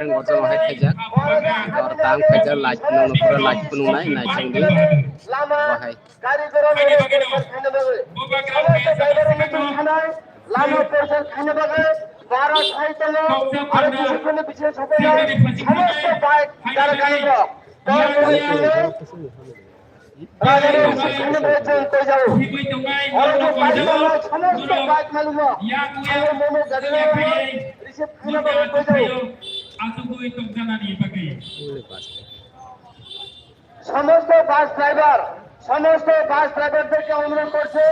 Ngorjo hai khajak gor tang khajak light no pura light pun nai nai changdi wahai গাড়ি বেরোনো পরিষ্কার খানে দেবে সমস্ত ড্রাইভারের নতুন খানায় লামা পরিষ্কার খানে দেবে 12 সাইকেল আর কিছুক্ষণে পিছিয়ে ছুটে যায় সমস্ত বাইক যারা গাড়ি দাও সমস্ত বাইক মালিক মোমো গাড়ি রিসিভ খানে দেবে কই যাও সমস্ত বাস ড্রাইভারদেরকে অনুরোধ করছে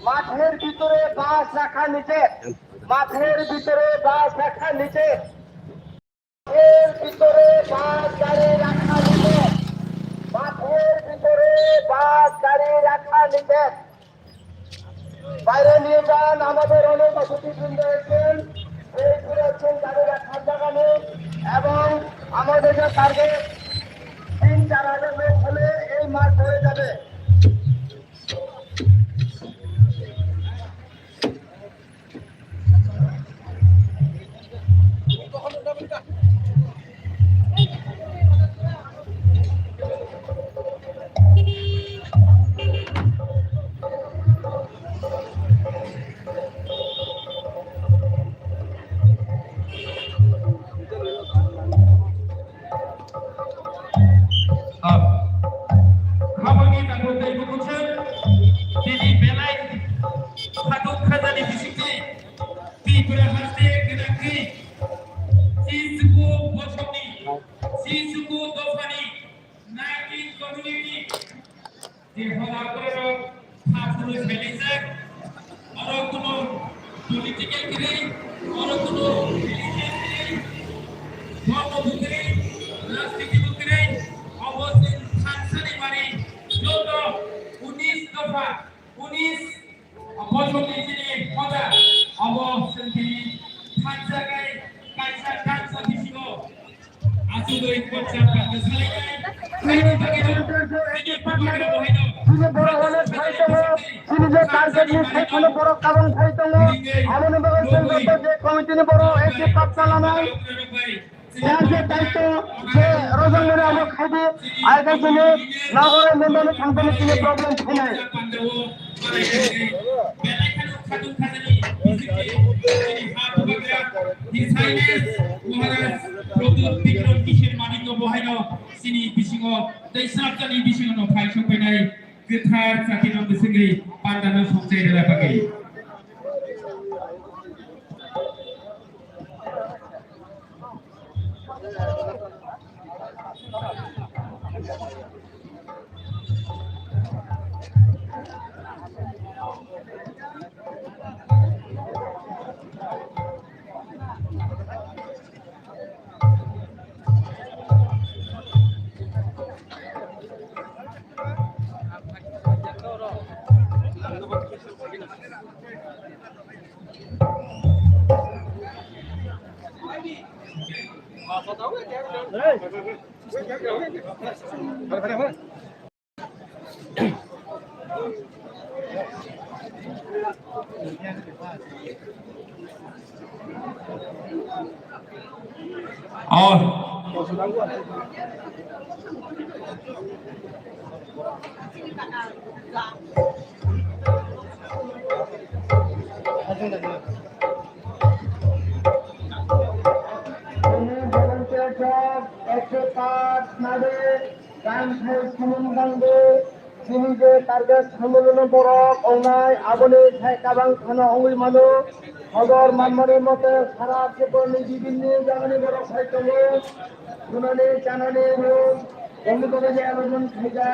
মাঠের ভিতরে বাস রাখা নিষেধ মাঠের ভিতরে বাস রাখা নিষেধ মাঠের ভিতরে বাস গাড়ি রাখা নিষেধ মাঠের ভিতরে বাস গাড়ি রাখা নিষেধ বাইরে নিয়ে যান আমাদের অনেক অতিথিবৃন্দ এসেছেন এই ঘুরেছেন গাড়ি রাখার জায়গা নেই এবং আমাদের যে টার্গেট 3-4 হাজার লোক হলে এই মাঠ ধরে যাবে কমিটি বড় একটি পাঠশালা দায়িত্ব সে রোজঙ্গরে আমরা খাইতে আগের জন্য নগরের মেম্বারের সংখ্যানে তিনি প্রবলেম শুনে गोथार साखिनो बिसोंगै पान्दानो संसायरा बागै और খবর মানমানের মতে সারা জীবনে বিভিন্ন জানানি বড় সাহিত্য শুনানি জানানি বন্ধু কলেজে আবেদন খাইজা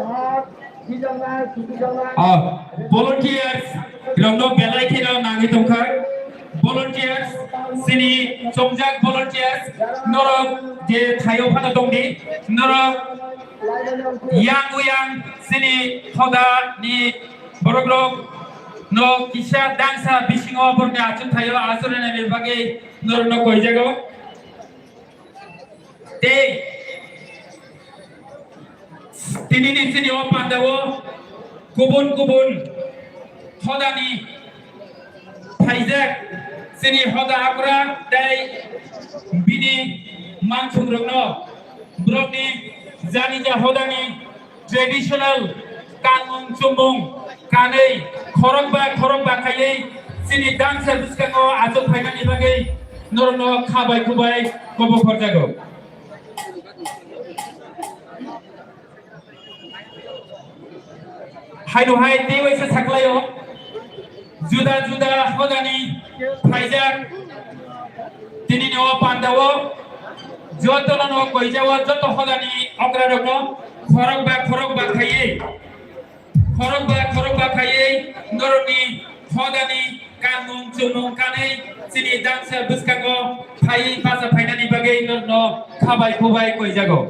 হাট হিজঙ্গা সুবিজঙ্গা volunteers rongno belai khino nangi tongkha volunteers sini somjak volunteers norok je thayo phano tongni norok yang sini khoda ni boroglok no kisha dansa bisingo borne achun thayo asorena ni bage norno koi jago te tinini sini o pandawo kubun hodani thaijak sini hoda akura dai bini मानसुंग्रंनो ब्रकनि जानिजा हदानि traditional कानुं चुमुं कानै खरंबा खायै सिनि डान्सार बिस्कांगो आजो फाइनानि बागै नरनो खाबाय खुबाय गबफर जागो हायदोहाय देवैसे साख्लायो जुदा जुदा हदानि फाइजाक दिनिनो पान्दावो जतनो गइजावो जत हदानि अग्रारनो खरंबा खायै नरनि हदानि कानुं चुमुं कानै सिनि डान्सार बिस्कांगो फाइ बाजा फाइनानि बागै नरनो खाबाय खुबाय गइजागो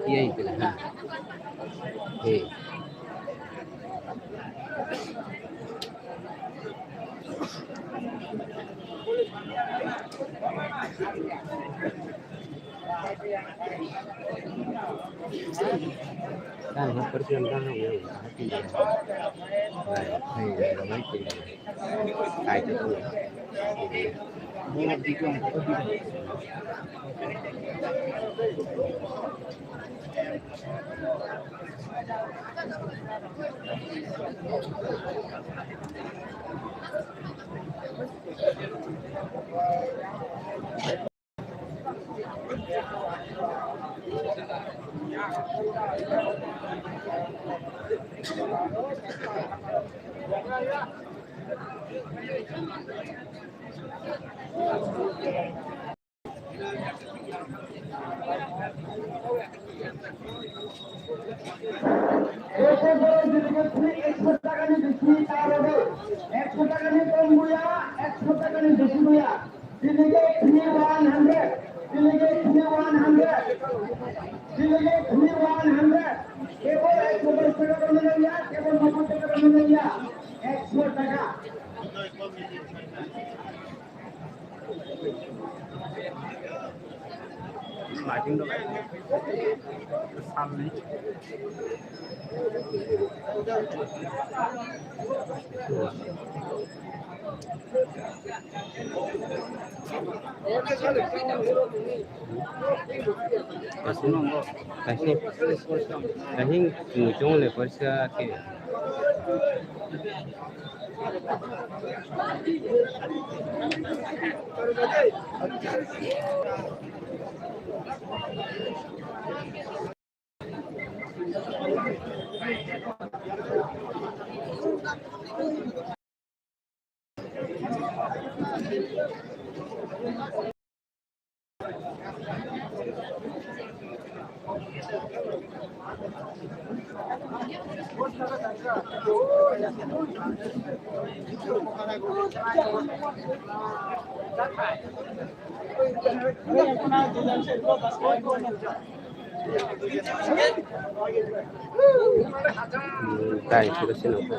Yay pila ha. Hey. Kan ha persian kan ya. Hati ya. Hey, ramai pila. Kai tu. Buat dikong. Lighting the sunlight. Kasih ujung lepas ke. Tayo, sila sino po.